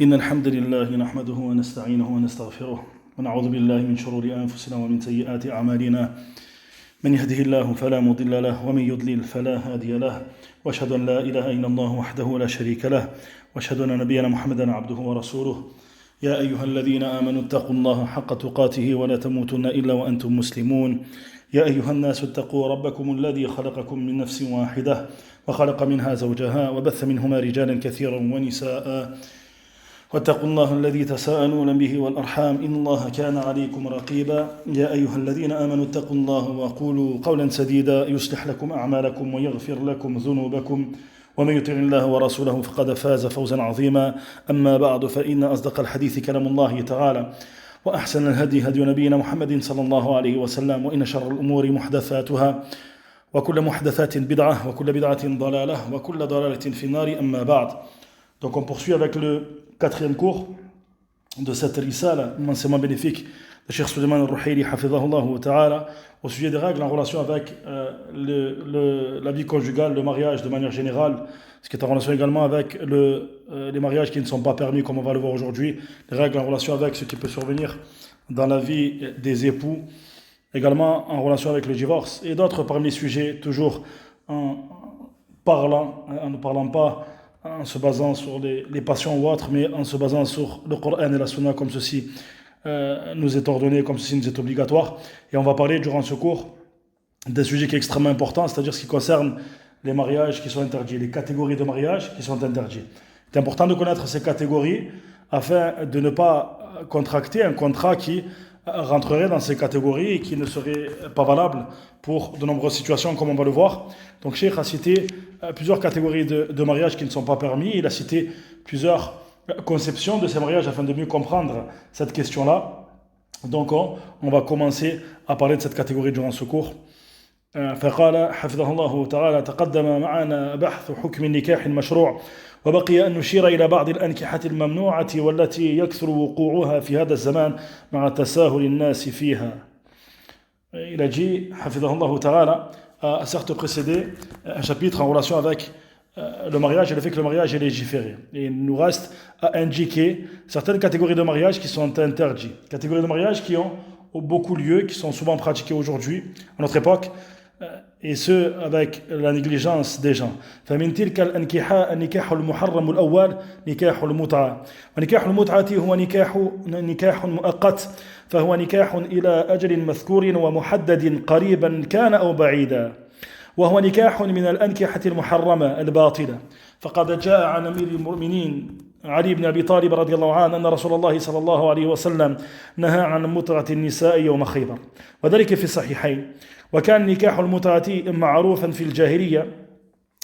إن الحمد لله نحمده ونستعينه ونستغفره ونعوذ بالله من شرور أنفسنا ومن سيئات أعمالنا من يهده الله فلا مضل له ومن يضلل فلا هادي له وأشهد أن لا إله إلا الله وحده لا شريك له وأشهد أن نبينا محمدا عبده ورسوله يا أيها الذين آمنوا اتقوا الله حق تقاته ولا تموتن إلا وأنتم مسلمون يا أيها الناس اتقوا ربكم الذي خلقكم من نفس واحدة وخلق منها زوجها وبث منهما رجالا كثيرا ونساء واتقوا الله الذي تساءلون به والأرحام إن الله كان عليكم رقيبا يا أيها الذين آمنوا اتقوا الله وقولوا قولا سديدا يصلح لكم أعمالكم ويغفر لكم ذنوبكم ومن يطع الله ورسوله فقد فاز فوزا عظيما أما بعد فإن أصدق الحديث كلام الله تعالى وأحسن الهدي هدي نبينا محمد صلى الله عليه وسلم وإن شر الأمور محدثاتها وكل محدثات بدعة وكل بدعة ضلالة وكل ضلالة في النار أما بعد. Donc on poursuit avec le quatrième cours de cette risale, immensément bénéfique de Cheikh Suleiman al-Ruhaili, hafidhahullah ta'ala, au sujet des règles en relation avec la vie conjugale, le mariage de manière générale, ce qui est en relation également avec les mariages qui ne sont pas permis, comme on va le voir aujourd'hui, les règles en relation avec ce qui peut survenir dans la vie des époux, également en relation avec le divorce, et d'autres parmi les sujets, toujours en ne parlant pas en se basant sur les passions ou autres, mais en se basant sur le Coran et la Sunna, comme ceci nous est ordonné, comme ceci nous est obligatoire. Et on va parler durant ce cours d'un sujet qui est extrêmement important, c'est-à-dire ce qui concerne les mariages qui sont interdits, les catégories de mariages qui sont interdits. C'est important de connaître ces catégories afin de ne pas contracter un contrat qui rentrerait dans ces catégories et qui ne serait pas valable pour de nombreuses situations, comme on va le voir. Donc Cheikh a cité plusieurs catégories de mariages qui ne sont pas permis. Il a cité plusieurs conceptions de ces mariages afin de mieux comprendre cette question-là. Donc on va commencer à parler de cette catégorie durant ce cours. فقال حفظه الله تعالى تقدم معنا بحث حكم النكاح المشروع وبقي أن نشير إلى بعض الأنكحة الممنوعة والتي يكثر وقوعها في هذا الزمان مع تساهل الناس فيها. Il a dit, حفظه الله تعالى, a certes précédé un chapitre en relation avec le mariage et le fait que le mariage est légiféré. Et il nous reste à indiquer certaines catégories de mariage qui sont interdits. Catégories de mariage qui ont beaucoup lieu, qui sont souvent pratiquées aujourd'hui, à notre époque, et ce avec la négligence des gens. فمن تلك الأنكحة النكاح المحرم الأول نكاح المتعة ونكاح المتعة هو نكاح مؤقت فهو نكاح إلى أجل مذكور ومحدد قريبا كان أو بعيدا وهو نكاح من الأنكحة المحرمة الباطلة فقد جاء عن أمير المؤمنين علي بن أبي طالب رضي الله عنه أن رسول الله صلى الله عليه وسلم نهى عن متعة النساء يوم خيبر وذلك في الصحيحين وكان نكاح المتعة معروفا في الجاهلية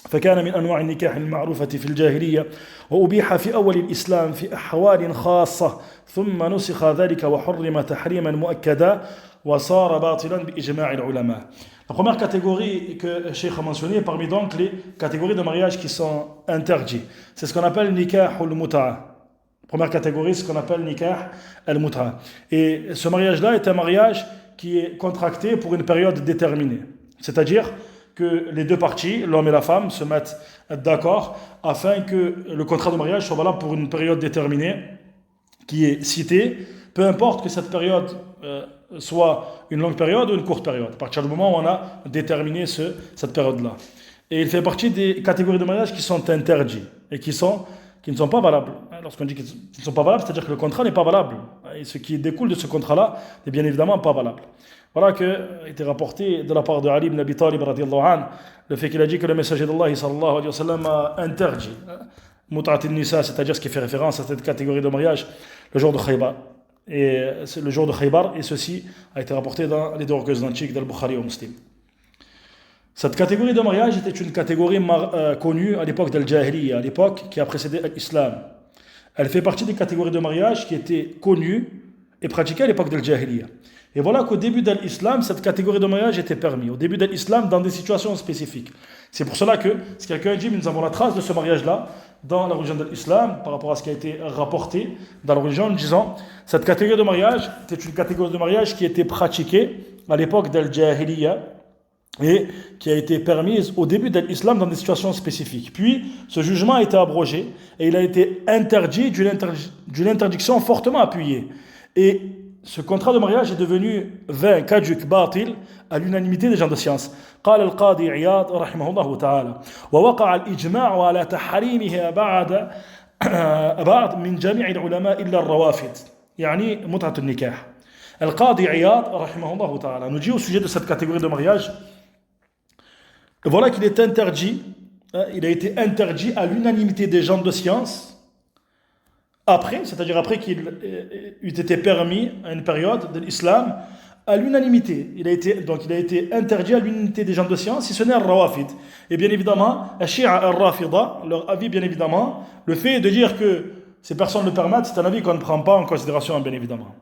فكان من أنواع النكاح المعروفة في الجاهلية وأبيح في أول الإسلام في أحوال خاصة ثم نسخ ذلك وحرم تحريما مؤكدا وصار باطلا بإجماع العلماء. La première catégorie que Cheikh a mentionnée parmi donc les catégories de mariage qui sont interdits, c'est ce qu'on appelle nikah al-mut'a. Première catégorie, c'est ce qu'on appelle nikah al-mut'a. Et ce mariage-là est un mariage qui est contracté pour une période déterminée. C'est-à-dire que les deux parties, l'homme et la femme, se mettent d'accord afin que le contrat de mariage soit valable pour une période déterminée qui est citée, peu importe que cette période soit une longue période ou une courte période, à partir du moment où on a déterminé cette période-là. Et il fait partie des catégories de mariage qui sont interdits et qui ne sont pas valables. Lorsqu'on dit qu'ils ne sont pas valables, c'est-à-dire que le contrat n'est pas valable. Et ce qui découle de ce contrat-là n'est bien évidemment pas valable. Voilà que a été rapporté de la part de Ali ibn Abi Talib radiyallahu anhu, le fait qu'il a dit que le messager d'Allah sallallahu alayhi wa sallam a interdit mut'at an-nisa, c'est-à-dire ce qui fait référence à cette catégorie de mariage, le jour de Khaybar. Et c'est le jour de Khaybar, et ceci a été rapporté dans les deux recueils antiques d'Al-Bukhari et Muslim. Cette catégorie de mariage était une catégorie connue à l'époque d'Al-Jahiliya, à l'époque qui a précédé l'Islam. Elle fait partie des catégories de mariage qui étaient connues et pratiquées à l'époque d'Al-Jahiliya. Et voilà qu'au début de l'Islam, cette catégorie de mariage était permise. Au début de l'Islam, dans des situations spécifiques. C'est pour cela que, si quelqu'un dit, nous avons la trace de ce mariage-là dans la religion de l'Islam, par rapport à ce qui a été rapporté dans la religion, en disant, cette catégorie de mariage était une catégorie de mariage qui était pratiquée à l'époque d'Al-Jahiliya, et qui a été permise au début de l'islam dans des situations spécifiques. Puis, ce jugement a été abrogé et il a été interdit d'une interdiction fortement appuyée. Et ce contrat de mariage est devenu vain, caduc, batil, à l'unanimité des gens de science. قال القاضي عياض رحمه الله تعالى ووقع الإجماع على تحريمها بعد من جميع العلماء إلا الروافد يعني متعة النكاح. القاضي عياض رحمه الله تعالى nous dit au sujet de cette catégorie de mariage, voilà qu'il est interdit, il a été interdit à l'unanimité des gens de science après, c'est-à-dire après qu'il eût été permis à une période de l'islam, à l'unanimité. Il a été interdit à l'unanimité des gens de science, si ce n'est al-Rawafid. Et bien évidemment, al-Shi'a al-Rafida, leur avis, bien évidemment, le fait de dire que ces personnes le permettent, c'est un avis qu'on ne prend pas en considération, bien évidemment.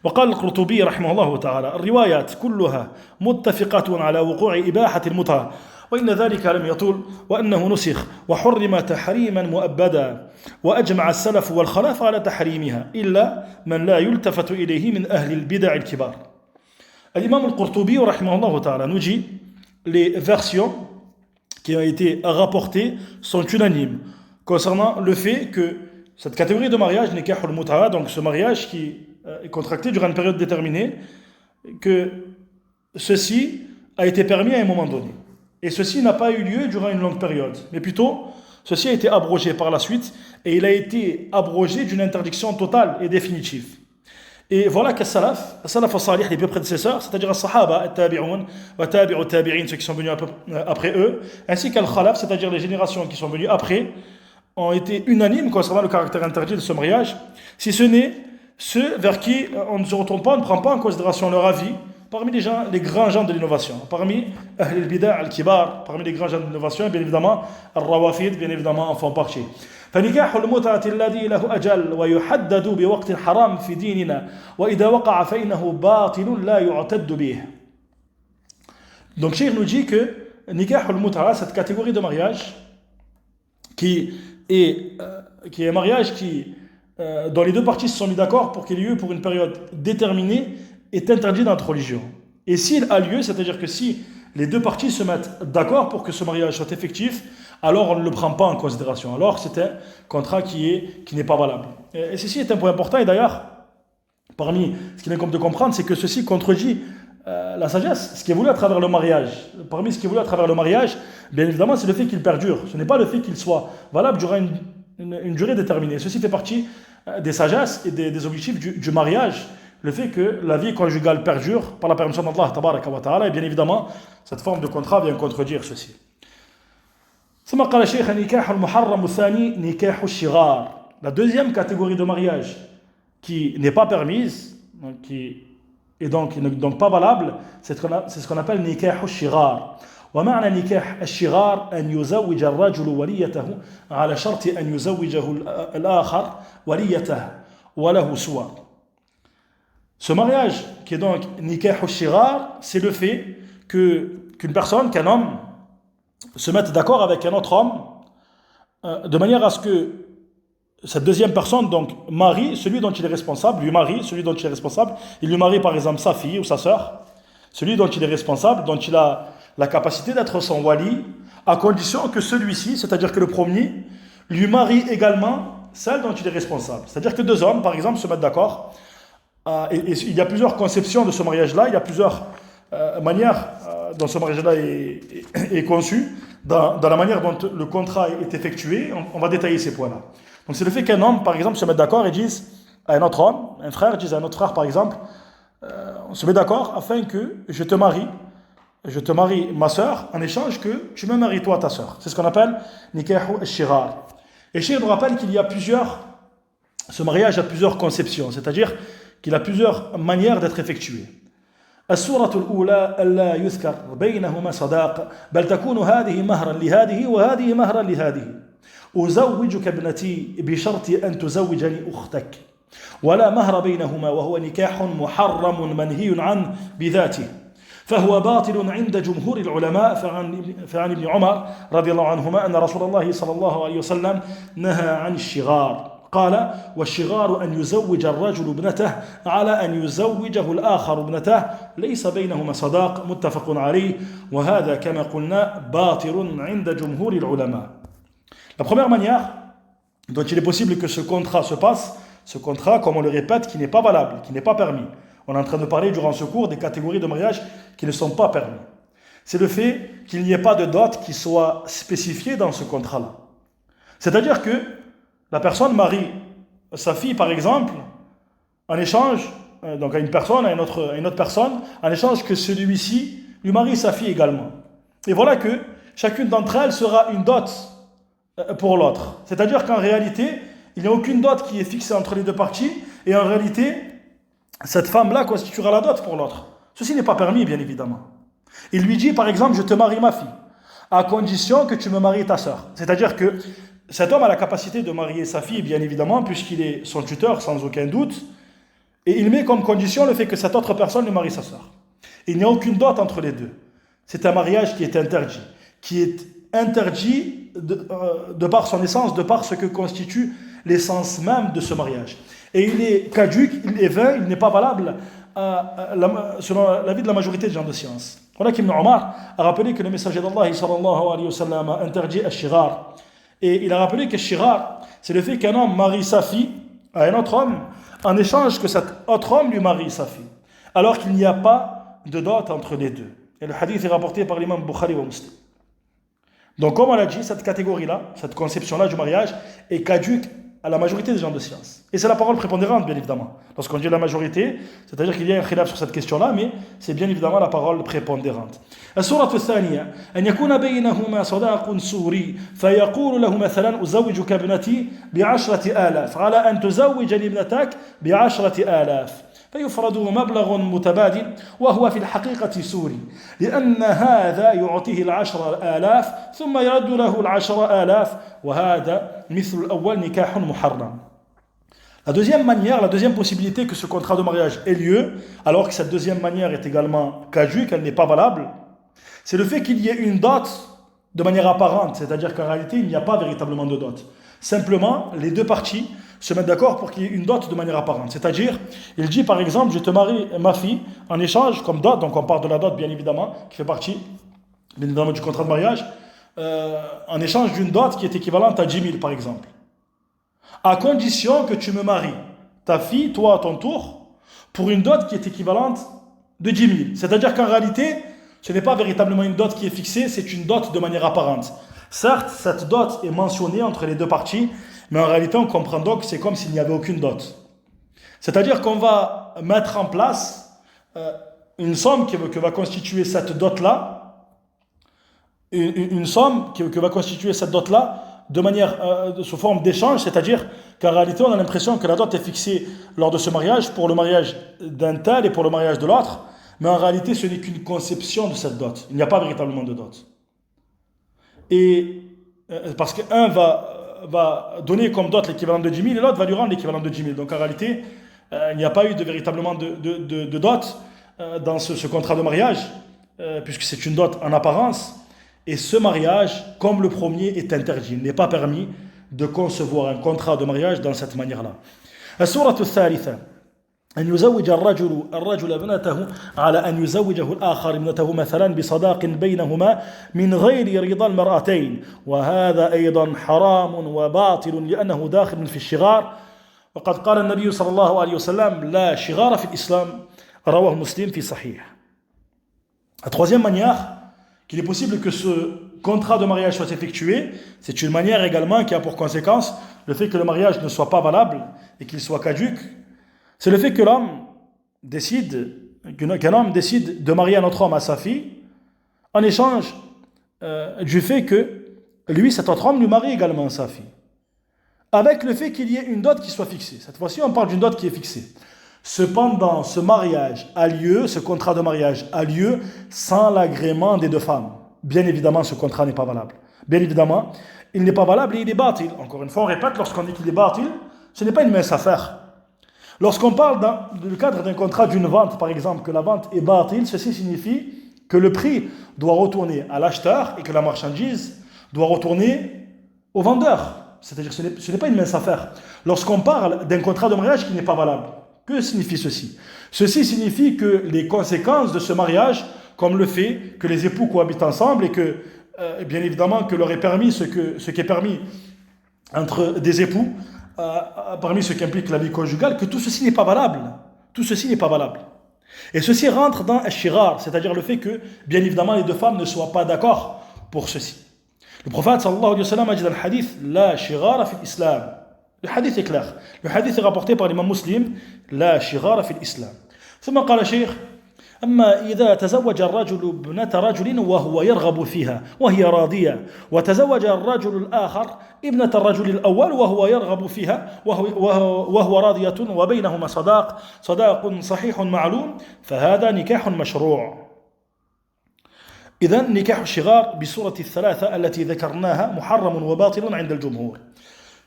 وقال القرطبي رحمه الله تعالى الروايات كلها متفقة على وقوع إباحة المتعة وإن ذلك لم يطول وأنه نسخ وحرم تحريما مؤبدا وأجمع السلف والخلف على تحريمها إلا من لا يلتفت إليه من أهل البدع الكبار. L'imam al-Qurtubi rahimahullah ta'ala nous dit les versions qui ont été rapportées sont unanimes concernant le fait que cette catégorie de mariage, nikah al-muta'a, donc ce mariage qui est contracté durant une période déterminée, que ceci a été permis à un moment donné. Et ceci n'a pas eu lieu durant une longue période, mais plutôt, ceci a été abrogé par la suite, et il a été abrogé d'une interdiction totale et définitive. Et voilà que salaf al-salih, les deux prédécesseurs, c'est-à-dire al-sahaba, al-tabi'un, wa tabi'in, ceux qui sont venus après eux, ainsi qu'al-khalaf, c'est-à-dire les générations qui sont venues après, ont été unanimes concernant le caractère interdit de ce mariage, si ce n'est ceux vers qui on ne se retourne pas, on ne prend pas en considération leur avis, parmi les grands gens de l'innovation, parmi Ahl al-Bida' al-Kibar, parmi les grands gens de l'innovation, bien évidemment, al-Rawafid, bien évidemment, en font partie. فنكاح المتعة الذي له أجل ويحدد بوقت حرام في ديننا وإذا وقع فإنه باطل لا يعتد به. Donc Cheikh nous dit que nikah al-mut'a, cette catégorie de mariage qui est un mariage dont les deux parties se sont mis d'accord pour qu'il y ait lieu pour une période déterminée, est interdit dans notre religion. Et s'il a lieu, c'est-à-dire que si les deux parties se mettent d'accord pour que ce mariage soit effectif, alors on ne le prend pas en considération. Alors c'est un contrat qui n'est pas valable. Et ceci est un point important, et d'ailleurs, parmi ce qu'il est comme de comprendre, c'est que ceci contredit la sagesse, ce qui est voulu à travers le mariage. Parmi ce qui est voulu à travers le mariage, bien évidemment, c'est le fait qu'il perdure. Ce n'est pas le fait qu'il soit valable durant une durée déterminée. Ceci fait partie des sagesses et des objectifs du mariage, le fait que la vie conjugale perdure par la permission d'Allah tabaraka wa ta'ala, et bien évidemment, cette forme de contrat vient contredire ceci. ثم قال الشيخ نكاح المحرم الثاني نكاح الشغار. La deuxième catégorie de mariage qui n'est pas permise, qui est donc pas valable, c'est ce qu'on appelle نكاح الشغار. ومعنى نكاح الشغار أن يزوج الرجل وليته على شرط أن يزوجه الآخر وليته وله سوى. Ce mariage qui est donc nikah al-shirar, c'est le fait qu'une personne, qu'un homme se mette d'accord avec un autre homme de manière à ce que cette deuxième personne donc marie celui dont il est responsable, lui marie celui dont il est responsable, il lui marie par exemple sa fille ou sa sœur, celui dont il est responsable, dont il a la capacité d'être son wali, à condition que celui-ci, c'est-à-dire que le premier, lui marie également celle dont il est responsable. C'est-à-dire que deux hommes, par exemple, se mettent d'accord. Et il y a plusieurs conceptions de ce mariage-là, il y a plusieurs manières dont ce mariage-là est conçu, dans la manière dont le contrat est effectué. On va détailler ces points-là. Donc c'est le fait qu'un homme, par exemple, se mette d'accord et dise à un autre homme, un frère dise à un autre frère, par exemple, on se met d'accord afin que je te marie ma sœur en échange que tu me maries toi ta sœur. C'est ce qu'on appelle nikahu al-shirar. Et Cheikh nous rappelle ce mariage a plusieurs conceptions, c'est-à-dire qu'il a plusieurs manières d'être effectué. السورة الأولى ألا يذكر بينهما صداقة بل تكون هذه مهرا لهذه وهذه مهرا لهذه أزوجك ابنتي بشرط أن تزوجني أختك ولا مهر بينهما وهو نكاح محرم منهي عنه بذاته فهو باطل عند جمهور العلماء فعن ابن عمر رضي الله عنهما أن رسول الله صلى الله عليه وسلم نهى عن الشغار قال والشغار أن يزوج الرجل ابنته على أن يزوجه الآخر ابنته ليس بينهما صداق متفق عليه وهذا كما قلنا باطل عند جمهور العلماء. La première manière dont il est possible que ce contrat se passe, ce contrat, comme on le répète, qui n'est pas valable, qui n'est pas permis. On est en train de parler durant ce cours des catégories de mariage qui ne sont pas permis. C'est le fait qu'il n'y ait pas de dot qui soit spécifiée dans ce contrat-là. C'est-à-dire que la personne marie sa fille, par exemple, en échange, donc à une personne, à une autre personne, en échange que celui-ci lui marie sa fille également. Et voilà que chacune d'entre elles sera une dot pour l'autre. C'est-à-dire qu'en réalité, il n'y a aucune dot qui est fixée entre les deux parties, et en réalité, cette femme-là constituera la dot pour l'autre. Ceci n'est pas permis, bien évidemment. Il lui dit, par exemple, je te marie ma fille, à condition que tu me maries ta sœur. C'est-à-dire que cet homme a la capacité de marier sa fille, bien évidemment, puisqu'il est son tuteur, sans aucun doute, et il met comme condition le fait que cette autre personne lui marie sa sœur. Il n'y a aucune dot entre les deux. C'est un mariage qui est interdit de par son essence, de par ce que constitue l'essence même de ce mariage. Et il est caduc, il est vain, il n'est pas valable selon l'avis de la majorité des gens de science. Voilà qu'Ibn Omar a rappelé que le messager d'Allah sallallahu alayhi wa sallam a interdit al-shirar. Et il a rappelé que le shirar, c'est le fait qu'un homme marie sa fille à un autre homme en échange que cet autre homme lui marie sa fille, alors qu'il n'y a pas de dot entre les deux. Et le hadith est rapporté par l'imam Bukhari ou Muslim. Donc comme on l'a dit, cette catégorie-là, cette conception-là du mariage est caduque à la majorité des gens de science. Et c'est la parole prépondérante, bien évidemment. Lorsqu'on dit la majorité, c'est-à-dire qu'il y a un khilaf sur cette question-là, mais c'est bien évidemment la parole prépondérante. السورة الثانية أن يكون بينهما صداق سوري فيقول له مثلا أزوجك ابنتي ب10,000 على أن تزوجني ابنتك ب10,000 فيفرض مبلغ متبادل وهو في الحقيقة سوري لأن هذا يعطيه 10,000 ثم يرد له 10,000 وهذا مثل الأول نكاح محرم. La deuxième manière, la deuxième possibilité que ce contrat de mariage ait lieu, alors que cette deuxième manière est également caduque, elle n'est pas valable, c'est le fait qu'il y ait une dot de manière apparente, c'est-à-dire qu'en réalité il n'y a pas véritablement de dot. Simplement, les deux parties se mettent d'accord pour qu'il y ait une dot de manière apparente. C'est-à-dire, il dit par exemple, je te marie ma fille en échange comme dot, donc on parle de la dot bien évidemment, qui fait partie bien évidemment du contrat de mariage, en échange d'une dot qui est équivalente à 10 000 par exemple. À condition que tu me maries ta fille, toi à ton tour, pour une dot qui est équivalente de 10 000. C'est-à-dire qu'en réalité, ce n'est pas véritablement une dot qui est fixée, c'est une dot de manière apparente. Certes, cette dot est mentionnée entre les deux parties, mais en réalité, on comprend donc que c'est comme s'il n'y avait aucune dot. C'est-à-dire qu'on va mettre en place une somme que va constituer cette dot-là, une somme que va constituer cette dot-là de manière, sous forme d'échange, c'est-à-dire qu'en réalité, on a l'impression que la dot est fixée lors de ce mariage pour le mariage d'un tel et pour le mariage de l'autre, mais en réalité, ce n'est qu'une conception de cette dot. Il n'y a pas véritablement de dot. Et parce qu'un va donner comme dot l'équivalent de 10 000 et l'autre va lui rendre l'équivalent de 10 000. Donc en réalité, il n'y a pas eu véritablement de dot dans ce contrat de mariage, puisque c'est une dot en apparence. Et ce mariage, comme le premier, est interdit. Il n'est pas permis de concevoir un contrat de mariage dans cette manière-là. السورة الثالثة أن يزوج الرجل ابنته على أن يزوجه الآخر ابنته مثلا بصداق بينهما من غير رضا المرأتين وهذا أيضا حرام وباطل لأنه داخل في الشغار وقد قال النبي صلى الله عليه وسلم لا شغار في الإسلام رواه مسلم في صحيح. La troisième manière qu'il est possible que ce contrat de mariage soit effectué, c'est une manière également qui a pour conséquence le fait que le mariage ne soit pas valable et qu'il soit caduque. C'est le fait que qu'un homme décide de marier un autre homme à sa fille en échange du fait que lui, cet autre homme, lui marie également sa fille. Avec le fait qu'il y ait une dot qui soit fixée. Cette fois-ci, on parle d'une dot qui est fixée. Cependant, ce mariage a lieu, ce contrat de mariage a lieu sans l'agrément des deux femmes. Bien évidemment, ce contrat n'est pas valable. Bien évidemment, il n'est pas valable et il est batil. Encore une fois, on répète, lorsqu'on dit qu'il est batil, ce n'est pas une mince affaire. Lorsqu'on parle dans le cadre d'un contrat d'une vente, par exemple, que la vente est batil, ceci signifie que le prix doit retourner à l'acheteur et que la marchandise doit retourner au vendeur. c'est-à-dire ce n'est pas une mince affaire. Lorsqu'on parle d'un contrat de mariage qui n'est pas valable, que signifie ceci? Ceci signifie que les conséquences de ce mariage, comme le fait que les époux cohabitent ensemble et que, bien évidemment, que leur est permis ce qui est permis entre des époux, parmi ce qui implique la vie conjugale, que tout ceci n'est pas valable. Tout ceci n'est pas valable. Et ceci rentre dans al-shirar, c'est-à-dire le fait que, bien évidemment, les deux femmes ne soient pas d'accord pour ceci. Le prophète sallallahu alayhi wa sallam a dit dans le hadith La shirara fi l'islam. Le hadith est clair. Le hadith est rapporté par l'imam muslim La shirara fi l'islam. ثم قال شيخ أما إذا تزوج الرجل ابنة رجل وهو يرغب فيها وهي راضية وتزوج الرجل الآخر ابنة الرجل الأول وهو يرغب فيها وهو راضية وبينهما صداق صحيح معلوم فهذا نكاح مشروع. إذن نكاح الشغار بصورة الثلاثة التي ذكرناها محرم وباطل عند الجمهور.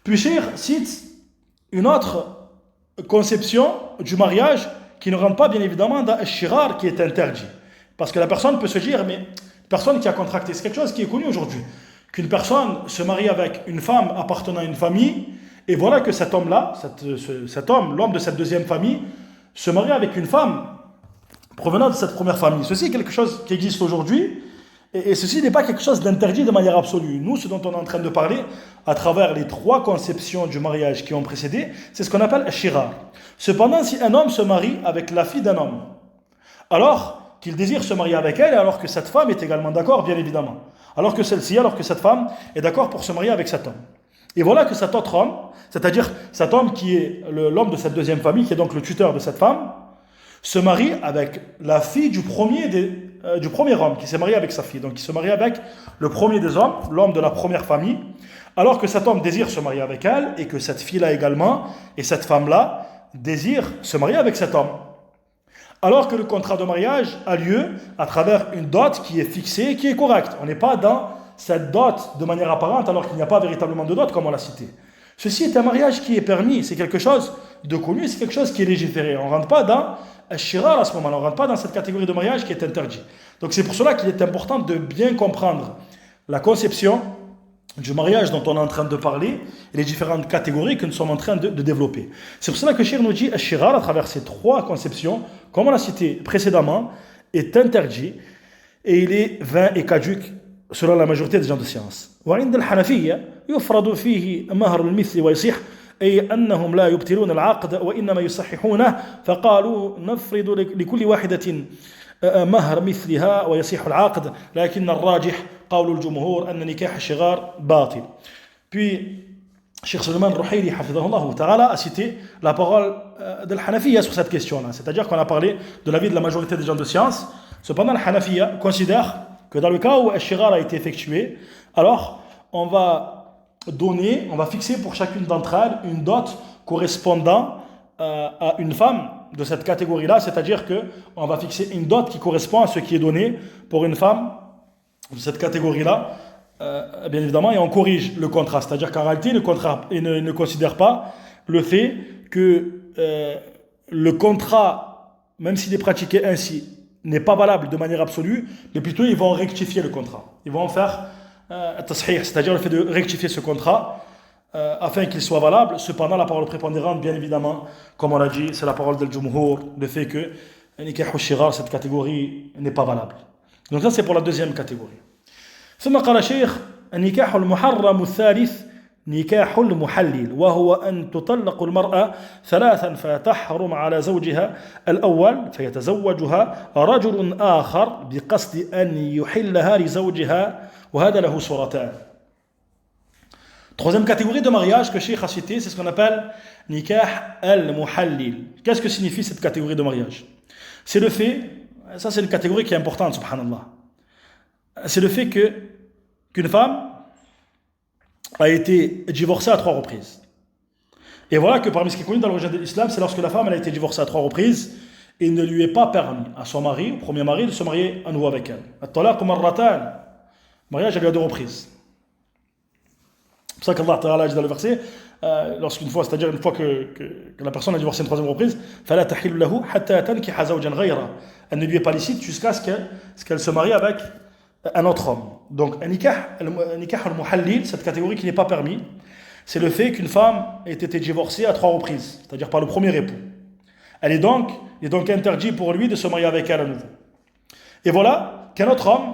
Puis Cheikh cite une autre conception du mariage qui ne rentre pas bien évidemment dans le shirar qui est interdit. Parce que la personne peut se dire, mais personne qui a contracté, c'est quelque chose qui est connu aujourd'hui, qu'une personne se marie avec une femme appartenant à une famille, et voilà que cet homme-là, cet homme, l'homme de cette deuxième famille, se marie avec une femme provenant de cette première famille. Ceci est quelque chose qui existe aujourd'hui, et ceci n'est pas quelque chose d'interdit de manière absolue. Nous, ce dont on est en train de parler, à travers les trois conceptions du mariage qui ont précédé, c'est ce qu'on appelle le shirar. Cependant, si un homme se marie avec la fille d'un homme, alors qu'il désire se marier avec elle, alors que cette femme est également d'accord, bien évidemment, alors que cette femme est d'accord pour se marier avec cet homme. Et voilà que cet autre homme, c'est-à-dire cet homme qui est l'homme de cette deuxième famille, qui est donc le tuteur de cette femme, se marie avec la fille du premier homme qui s'est marié avec sa fille. Donc il se marie avec le premier des hommes, l'homme de la première famille, alors que cet homme désire se marier avec elle et que cette fille-là également, et cette femme-là, désire se marier avec cet homme. Alors que le contrat de mariage a lieu à travers une dot qui est fixée, qui est correcte. On n'est pas dans cette dot de manière apparente alors qu'il n'y a pas véritablement de dot comme on l'a cité. Ceci est un mariage qui est permis, c'est quelque chose de connu, c'est quelque chose qui est légiféré. On ne rentre pas dans al-shirar à ce moment-là, on ne rentre pas dans cette catégorie de mariage qui est interdit. Donc c'est pour cela qu'il est important de bien comprendre la conception du mariage dont on est en train de parler et les différentes catégories que nous sommes en train de développer. C'est pour cela que Cheikh nous dit al-shirar à travers ces trois conceptions, comme on l'a cité précédemment, est interdit et il est vain et caduque selon la majorité des gens de science. وعند الحنفية يفرض فيه مهر المثل ويصح أي أنهم لا يبطلون العقد وإنما يصححونه فقالوا نفرض لكل واحدة مهر مثلها ويصح العقد لكن الراجح قول الجمهور أن نكاح الشغار باطل. Puis Cheikh Sulaiman Ruhaili hafidhahullah ta'ala a cité la parole de l'Hanafiya sur cette question-là, c'est-à-dire qu'on a parlé de l'avis de la majorité des gens de science. Cependant, l'Hanafiya considère que dans le cas où al-shirar a été effectué, alors on va fixer pour chacune d'entre elles une dot correspondant à une femme de cette catégorie-là, c'est-à-dire qu'on va fixer une dot qui correspond à ce qui est donné pour une femme de cette catégorie-là, bien évidemment, et on corrige le contrat, c'est-à-dire qu'en réalité, le contrat ne considère pas le fait que le contrat, même s'il est pratiqué ainsi, n'est pas valable de manière absolue, mais plutôt ils vont rectifier le contrat. Ils vont faire tasahih, c'est-à-dire le fait de rectifier ce contrat afin qu'il soit valable. Cependant, la parole prépondérante, bien évidemment, comme on l'a dit, c'est la parole del Jumhur, le fait que nikah al-shirar, cette catégorie, n'est pas valable. Donc ça, c'est pour la deuxième catégorie. ثم قال شيخ النكاح المحرم الثالث نكاح المحلل وهو أن تطلق المرأة ثلاثا فتحرم على زوجها الأول فيتزوجها رجل آخر بقصد أن يحلها لزوجها وهذا له صورتان. Troisième catégorie de mariage que Cheikh a cité, c'est ce qu'on appelle nikah al-muhallil. Qu'est-ce que signifie cette catégorie de mariage? C'est le fait, ça c'est une catégorie qui est importante, subhanallah. C'est le fait qu'une femme a été divorcée à 3 reprises. Et voilà que parmi ce qui est connu dans l'origine de l'islam, c'est lorsque la femme elle a été divorcée à 3 reprises, et il ne lui est pas permis à son mari, au premier mari, de se marier à nouveau avec elle. At-talaq marratan, mariage à lui à 2 reprises. C'est pour ça qu'Allah Ta'ala a dit dans le verset, lorsqu'une fois, c'est-à-dire une fois que la personne a divorcé une 3e reprise, فَلَا تَحِلُّ لَهُ حَتَّى تَنْكِحَ زَوْجًا غَيْرَهُ. Elle ne lui est pas licite jusqu'à ce qu'elle se marie avec un autre homme. Donc, un nikah al-muhallil, cette catégorie qui n'est pas permis, c'est le fait qu'une femme ait été divorcée à 3 reprises, c'est-à-dire par le premier époux. Il est donc interdit pour lui de se marier avec elle à nouveau. Et voilà qu'un autre homme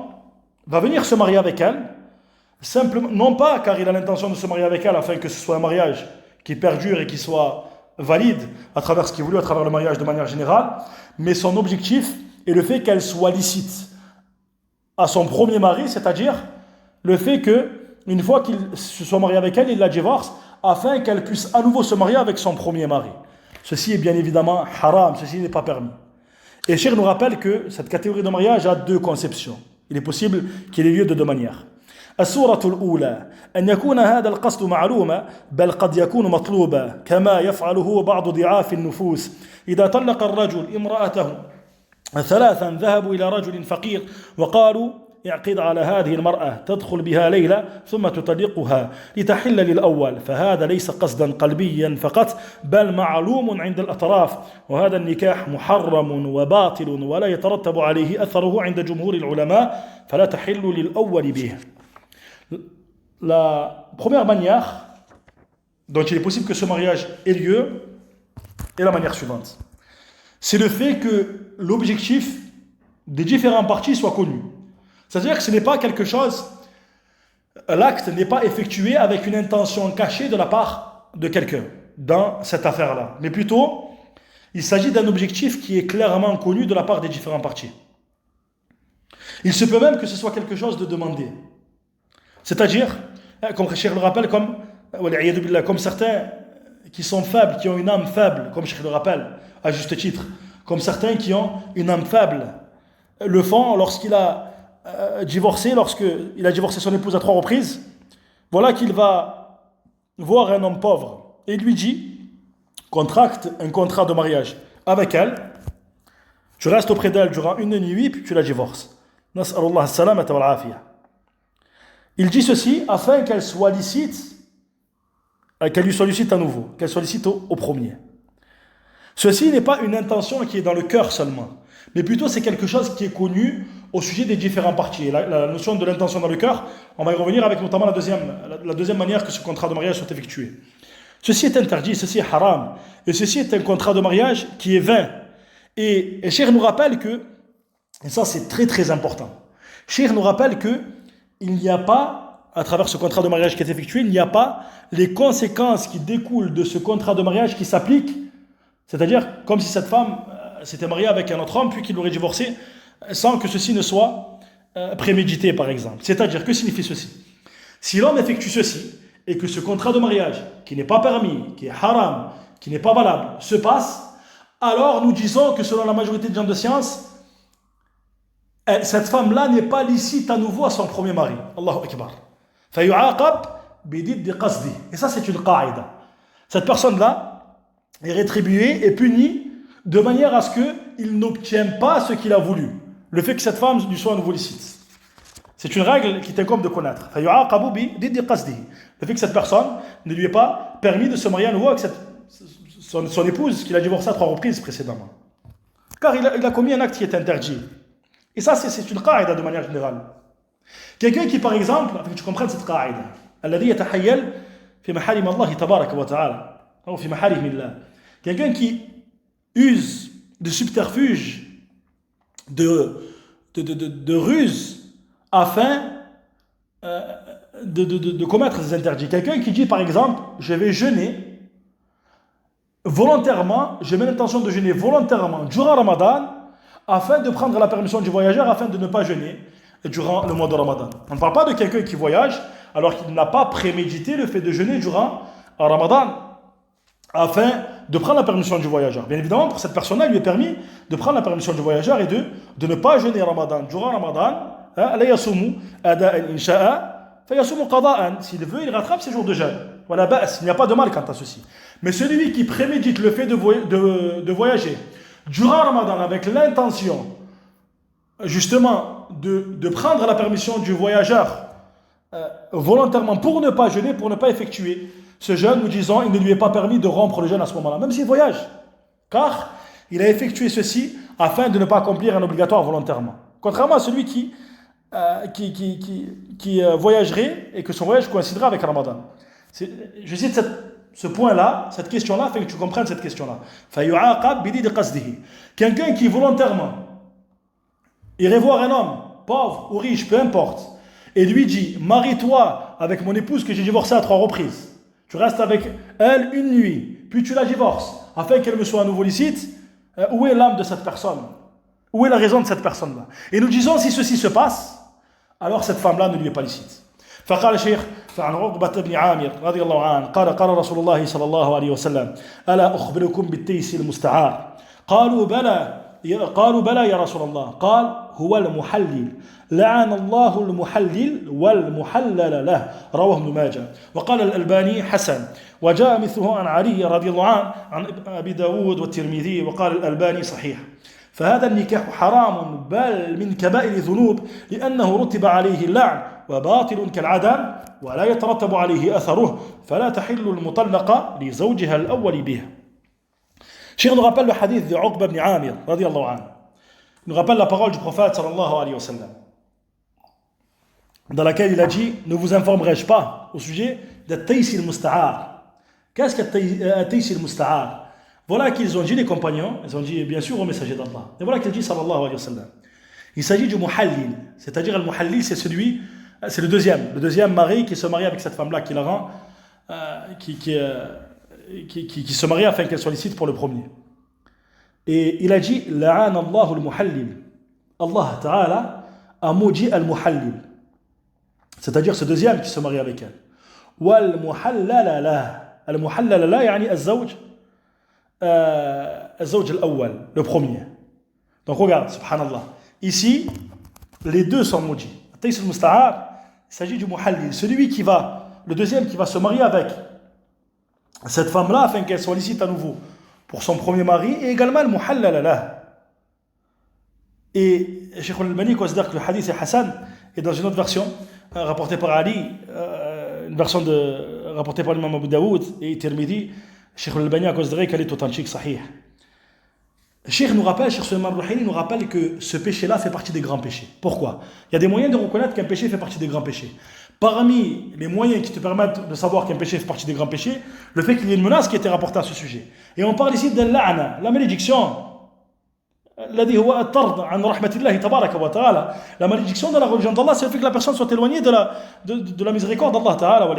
va venir se marier avec elle, simplement, non pas car il a l'intention de se marier avec elle afin que ce soit un mariage qui perdure et qui soit valide à travers ce qu'il voulait, à travers le mariage de manière générale, mais son objectif est le fait qu'elle soit licite à son premier mari, c'est-à-dire le fait que une fois qu'il se soit marié avec elle, il la divorce afin qu'elle puisse à nouveau se marier avec son premier mari. Ceci est bien évidemment haram, ceci n'est pas permis. Et Cheikh nous rappelle que cette catégorie de mariage a 2 conceptions. Il est possible qu'il ait lieu de 2 manières. الصورة الأولى أن يكون هذا القصد معلوما بل قد يكون مطلوبا كما يفعله بعض ضعاف النفوس إذا طلق الرجل امرأته 3 ذهبوا إلى رجل فقير وقالوا اعقد على هذه المرأة تدخل بها ليلة ثم تطلقها لتحل للأول فهذا ليس قصدا قلبيا فقط بل معلوم عند الأطراف وهذا النكاح محرم وباطل ولا يترتب عليه أثره عند جمهور العلماء فلا تحل للأول به. La première manière dont il est possible que ce mariage ait lieu est la manière suivante. C'est le fait que l'objectif des différentes parties soit connu. C'est-à-dire que ce n'est pas quelque chose, l'acte n'est pas effectué avec une intention cachée de la part de quelqu'un dans cette affaire-là. Mais plutôt, il s'agit d'un objectif qui est clairement connu de la part des différentes parties. Il se peut même que ce soit quelque chose de demandé. C'est-à-dire, comme Cheikh le rappelle, comme certains qui sont faibles, qui ont une âme faible, comme Cheikh le rappelle, à juste titre, comme certains qui ont une âme faible, le font lorsqu'il a divorcé son épouse à 3 reprises. Voilà qu'il va voir un homme pauvre et lui dit, contracte un contrat de mariage avec elle, tu restes auprès d'elle durant 1 nuit, puis tu la divorces. Nas'alullah as-salamata wal afiyah. Il dit ceci afin qu'elle soit licite, qu'elle lui soit licite à nouveau, qu'elle soit licite au premier. Ceci n'est pas une intention qui est dans le cœur seulement, mais plutôt c'est quelque chose qui est connu au sujet des différents parties. La notion de l'intention dans le cœur, on va y revenir avec notamment la deuxième manière que ce contrat de mariage soit effectué. Ceci est interdit, ceci est haram, et ceci est un contrat de mariage qui est vain. Et Cheikh nous rappelle que, et ça c'est très très important, Cheikh nous rappelle que il n'y a pas, à travers ce contrat de mariage qui est effectué, il n'y a pas les conséquences qui découlent de ce contrat de mariage qui s'appliquent, c'est-à-dire comme si cette femme s'était mariée avec un autre homme puis qu'il l'aurait divorcé sans que ceci ne soit prémédité par exemple. C'est-à-dire, que signifie ceci? Si l'homme effectue ceci et que ce contrat de mariage qui n'est pas permis, qui est haram, qui n'est pas valable, se passe, alors nous disons que selon la majorité des gens de science, cette femme-là n'est pas licite à nouveau à son premier mari. Allahu Akbar. فَيُعَاقَبْ بِضِدِّ قَصْدِهِ. Et ça, c'est une qaïda. Cette personne-là est rétribuée et punie de manière à ce qu'il n'obtienne pas ce qu'il a voulu. Le fait que cette femme lui soit à nouveau licite. C'est une règle qui t'incombe de connaître. فَيُعَاقَبُ بِضِدِّ قَصْدِهِ. Le fait que cette personne ne lui ait pas permis de se marier à nouveau avec son épouse qu'il a divorcée à 3 reprises précédemment. Car il a commis un acte qui est interdit. Et ça, c'est une qaïda de manière générale. Quelqu'un qui, par exemple, afin que tu comprennes cette qaïda, الذي يتحيل في محارم الله تبارك وتعالى أو في محارم الله. Quelqu'un qui use de subterfuge, de ruse, afin de commettre des interdits. Quelqu'un qui dit, par exemple, je vais jeûner volontairement, je mets l'intention de jeûner volontairement durant Ramadan, afin de prendre la permission du voyageur, afin de ne pas jeûner durant le mois de Ramadan. On ne parle pas de quelqu'un qui voyage, alors qu'il n'a pas prémédité le fait de jeûner durant Ramadan, afin de prendre la permission du voyageur. Bien évidemment, pour cette personne-là, il lui est permis de prendre la permission du voyageur et de ne pas jeûner Ramadan durant Ramadan. S'il veut, il rattrape ses jours de jeûne. Il n'y a pas de mal quant à ceci. Mais celui qui prémédite le fait de voyager durant Ramadan avec l'intention justement de prendre la permission du voyageur volontairement pour ne pas jeûner, pour ne pas effectuer ce jeûne, nous disons, il ne lui est pas permis de rompre le jeûne à ce moment-là, même s'il voyage, car il a effectué ceci afin de ne pas accomplir un obligatoire volontairement. Contrairement à celui qui voyagerait et que son voyage coïncidera avec Ramadan. Je cite ce point-là, cette question-là, fait que tu comprennes cette question-là. فَيُعَاقَبْ بِدِيدِ قَصْدِهِ. Quelqu'un qui volontairement irait voir un homme, pauvre ou riche, peu importe, et lui dit, marie-toi avec mon épouse que j'ai divorcée à 3 reprises. Tu restes avec elle une nuit, puis tu la divorces, afin qu'elle me soit à nouveau licite. Où est l'âme de cette personne? Où est la raison de cette personne-là? Et nous disons, si ceci se passe, alors cette femme-là ne lui est pas licite. فقال الشيخ فعن عقبة بن عامر رضي الله عنه قال رسول الله صلى الله عليه وسلم ألا أخبركم بالتيس المستعار قالوا بلى يا رسول الله قال هو المحلل لعن الله المحلل والمحلل له رواه ابن ماجه وقال الألباني حسن وجاء مثله عن علي رضي الله عنه عن أبي داود والترمذي وقال الألباني صحيح فهذا النكاح حرام بل من كبائر الذنوب لأنه رتب عليه اللعن وباطل كالعدم ولا يترتب عليه أثره فلا تحل المطلقة لزوجها الأول به. Cheikh nous rappelle le hadith de Uqba ibn Amir radiyallahu anhu. Il nous rappelle la parole du prophète sallallahu alayhi wa sallam, dans laquelle il a dit: ne vous informerai-je pas au sujet de Taïs al-Musta'ar? Qu'est-ce que Taïs al-Musta'ar? Voilà qu'ils ont dit, les compagnons, ils ont dit bien sûr au messager d'Allah. Et voilà qu'il dit sallallahu alayhi wa sallam. Il s'agit du muhallil, c'est-à-dire le muhallil, c'est le deuxième mari qui se marie avec cette femme-là, qui la rend, qui se marie afin qu'elle soit licite pour le premier. Et il a dit la'an Allahu al-muhallil. Allah Ta'ala a maudit al-muhallil, c'est-à-dire ce deuxième qui se marie avec elle. Wal muhallala la. Al-muhallala la yani az-zawj al-awwal, le premier. Donc regarde, subhanallah. Ici, les deux sont maudits. Taïs al-Musta'ar, il s'agit du muhallil, le deuxième qui va se marier avec cette femme-là afin qu'elle soit licite à nouveau pour son premier mari, et également le muhallal lah. Et Cheikh al-Albani considère que le hadith est Hassan, et dans une autre version rapportée par Ali, une version rapportée par l'imam Abu Daoud et Tirmidhi, Cheikh al-Albani a considéré qu'elle est authentique, sahih. Cheikh nous rappelle, Cheikh Sulaiman al-Ruhaili nous rappelle que ce péché-là fait partie des grands péchés. Pourquoi? Il y a des moyens de reconnaître qu'un péché fait partie des grands péchés. Parmi les moyens qui te permettent de savoir qu'un péché fait partie des grands péchés, le fait qu'il y ait une menace qui a été rapportée à ce sujet. Et on parle ici de l'a'na, la malédiction. La malédiction de la religion d'Allah, c'est le fait que la personne soit éloignée de la miséricorde d'Allah Ta'ala.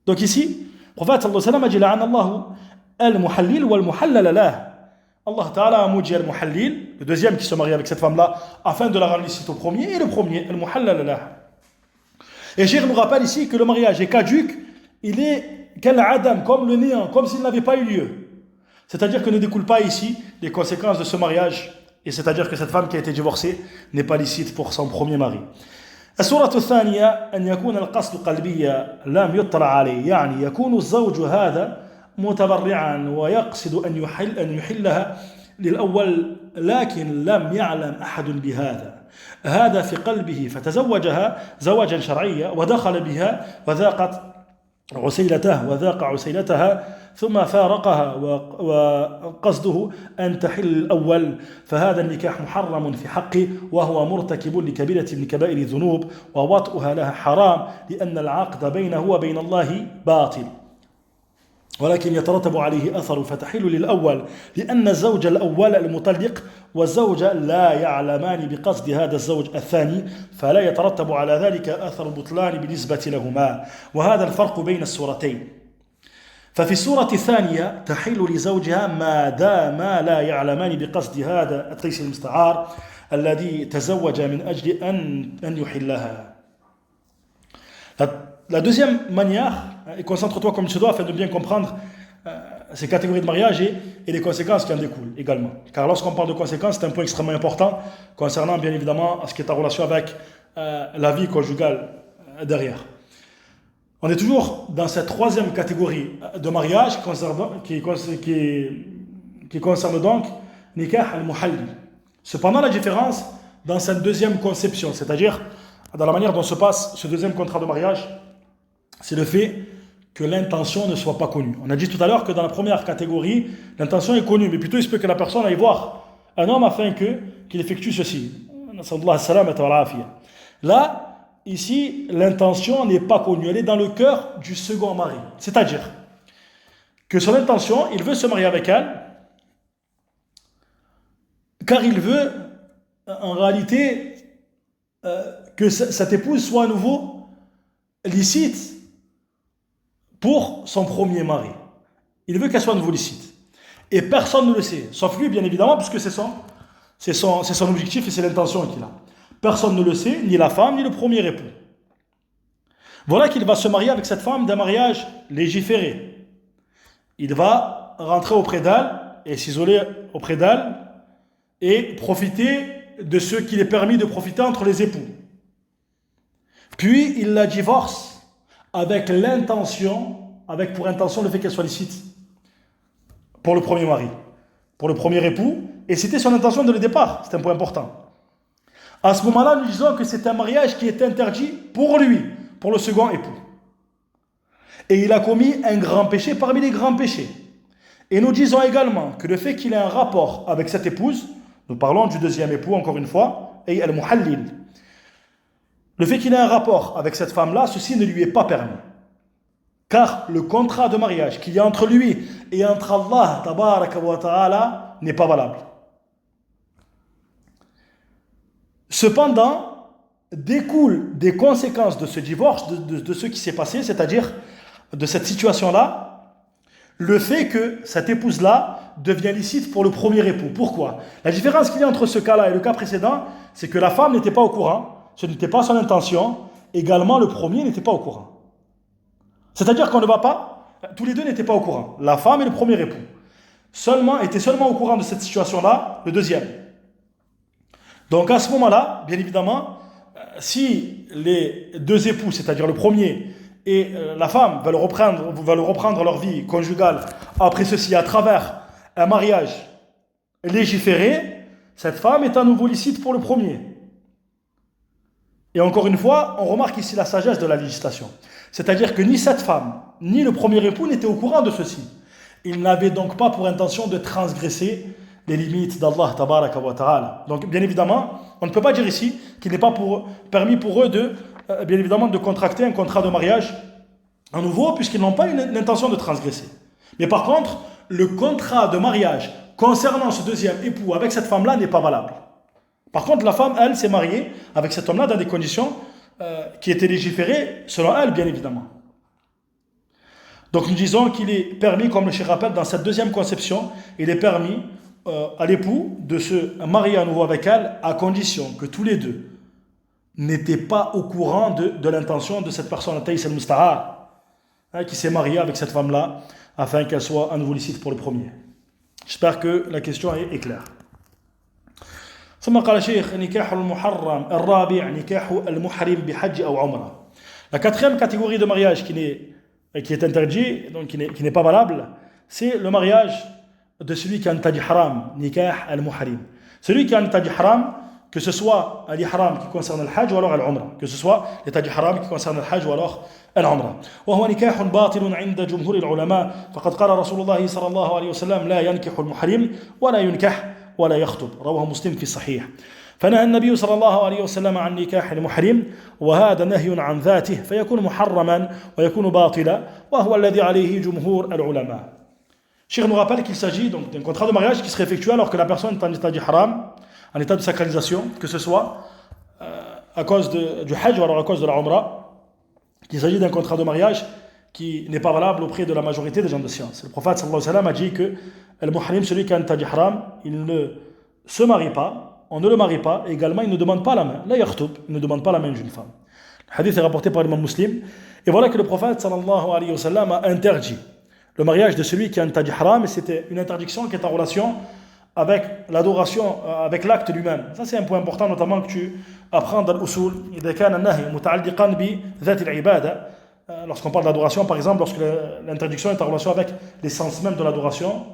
Donc ici, le prophète sallallahu alayhi wa sallam a dit la'ana Allahu al-muhallil wal-muhallala lah. Allah Ta'ala a maudit al-muhallil, le deuxième qui se marie avec cette femme-là, afin de la rendre licite au premier, et le premier, al-muhallala lah. Et Cheikh nous rappelle ici que le mariage est caduc, il est quel adam, comme le néant, comme s'il n'avait pas eu lieu. C'est-à-dire que ne découlent pas ici les conséquences de ce mariage, et c'est-à-dire que cette femme qui a été divorcée n'est pas licite pour son premier mari. السورة الثانية أن يكون القصد قلبيا لم يطلع عليه يعني يكون الزوج هذا متبرعا ويقصد أن يحلها للأول لكن لم يعلم أحد بهذا هذا في قلبه فتزوجها زواجا شرعيا ودخل بها وذاق عسيلتها ثم فارقها وقصده أن تحل الأول فهذا النكاح محرم في حقه وهو مرتكب لكبيرة من كبائر الذنوب ووطئها لها حرام لأن العقد بينه وبين الله باطل ولكن يترتب عليه أثر فتحل للأول لأن الزوج الأول المطلق والزوج لا يعلمان بقصد هذا الزوج الثاني فلا يترتب على ذلك أثر بطلان بالنسبة لهما وهذا الفرق بين السورتين ففي السورة الثانية تحل لزوجها ما دام لا يعلمان بقصد هذا التيس المستعار الذي تزوج من أجل أن يحلها. La deuxième manière, et concentre-toi comme tu dois afin de bien comprendre ces catégories de mariage et les conséquences qui en découlent également. Car lorsqu'on parle de conséquences, c'est un point extrêmement important concernant bien évidemment ce qui est en relation avec la vie conjugale derrière. On est toujours dans cette troisième catégorie de mariage qui concerne donc nikah al-muhalli. Cependant, la différence dans cette deuxième conception, c'est-à-dire dans la manière dont se passe ce deuxième contrat de mariage, c'est le fait que l'intention ne soit pas connue. On a dit tout à l'heure que dans la première catégorie, l'intention est connue, mais plutôt il se peut que la personne aille voir un homme afin qu'il effectue ceci. Là, ici, l'intention n'est pas connue, elle est dans le cœur du second mari. C'est-à-dire que son intention, il veut se marier avec elle, car il veut, en réalité, que cette épouse soit à nouveau licite pour son premier mari. Il veut qu'elle soit à nouveau licite. Et personne ne le sait, sauf lui, bien évidemment, puisque c'est son objectif et c'est l'intention qu'il a. Personne ne le sait, ni la femme, ni le premier époux. Voilà qu'il va se marier avec cette femme d'un mariage légiféré. Il va rentrer auprès d'elle et s'isoler auprès d'elle et profiter de ce qu'il est permis de profiter entre les époux. Puis il la divorce avec pour intention le fait qu'elle soit licite pour le premier mari, pour le premier époux, et c'était son intention dès le départ, c'est un point important. À ce moment-là, nous disons que c'est un mariage qui est interdit pour lui, pour le second époux. Et il a commis un grand péché parmi les grands péchés. Et nous disons également que le fait qu'il ait un rapport avec cette épouse, nous parlons du deuxième époux encore une fois, et al-muhallil. Le fait qu'il ait un rapport avec cette femme-là, ceci ne lui est pas permis. Car le contrat de mariage qu'il y a entre lui et entre Allah tabaraka wa ta'ala n'est pas valable. Cependant, découlent des conséquences de ce divorce, de ce qui s'est passé, c'est-à-dire de cette situation-là, le fait que cette épouse-là devient licite pour le premier époux. Pourquoi ? La différence qu'il y a entre ce cas-là et le cas précédent, c'est que la femme n'était pas au courant, ce n'était pas son intention, également le premier n'était pas au courant. C'est-à-dire qu'on ne va pas, tous les deux n'étaient pas au courant, la femme et le premier époux. Était seulement au courant de cette situation-là, le deuxième. Donc à ce moment-là, bien évidemment, si les deux époux, c'est-à-dire le premier et la femme, veulent reprendre leur vie conjugale après ceci, à travers un mariage légiféré, cette femme est à nouveau licite pour le premier. Et encore une fois, on remarque ici la sagesse de la législation. C'est-à-dire que ni cette femme, ni le premier époux n'étaient au courant de ceci. Ils n'avaient donc pas pour intention de transgresser les limites d'Allah tabaraka wa ta'ala. Donc bien évidemment, on ne peut pas dire ici qu'il n'est pas permis pour eux bien évidemment de contracter un contrat de mariage à nouveau, puisqu'ils n'ont pas une intention de transgresser. Mais par contre, le contrat de mariage concernant ce deuxième époux avec cette femme-là n'est pas valable. Par contre, la femme, elle, s'est mariée avec cet homme-là dans des conditions qui étaient légiférées selon elle, bien évidemment. Donc nous disons qu'il est permis, comme le cheikh rappelle, dans cette deuxième conception, il est permis à l'époux de se marier à nouveau avec elle, à condition que tous les deux n'étaient pas au courant de l'intention de cette personne, Taïs al-Musta'ar, qui s'est mariée avec cette femme-là, afin qu'elle soit à nouveau licite pour le premier. J'espère que la question est claire. ثم قال الشيخ نكاح المحرم الرابع نكاح المحرم بحج أو عمرة. La quatrième catégorie de mariage qui est interdit, donc qui n'est pas valable, c'est le mariage de celui qui a un état d'ihram, nikah al-muhrim. Celui qui a un état d'ihram, que ce soit l'ihram qui concerne le hajj ou alors l'umrah, que ce soit l'état d'ihram qui concerne le hajj ou alors l'umrah. وهو نكاح باطل عند جمهور العلماء فقد قال رسول الله صلى الله عليه وسلم لا ينكح المحرم ولا ينكح ولا يخطب رواه مسلم في الصحيح. فنهى النبي صلى الله عليه وسلم عن نكاح المحرم وهذا نهي عن ذاته فيكون محرما ويكون باطلا وهو الذي عليه جمهور العلماء. Cheikh nous rappelle qu'il s'agit donc d'un contrat de mariage qui serait effectué alors que la personne est en état d'ihram, en état de sacralisation, que ce soit à cause du hajj ou alors à cause de la umrah, qu'il s'agit d'un contrat de mariage qui n'est pas valable auprès de la majorité des gens de science. Le prophète sallallahu alayhi wa sallam a dit que al-muhrim, celui qui a un état d'ihram, il ne se marie pas, on ne le marie pas, et également il ne demande pas la main, la yakhtub, il ne demande pas la main d'une femme. Le hadith est rapporté par l'imam Muslim, et voilà que le prophète sallallahu alayhi wa sallam a interdit le mariage de celui qui a un état d'ihram, et c'était une interdiction qui est en relation avec l'adoration, avec l'acte lui-même. Ça c'est un point important, notamment que tu apprends dans l'usul. Lorsqu'on parle d'adoration, par exemple, lorsque l'interdiction est en relation avec l'essence même de l'adoration,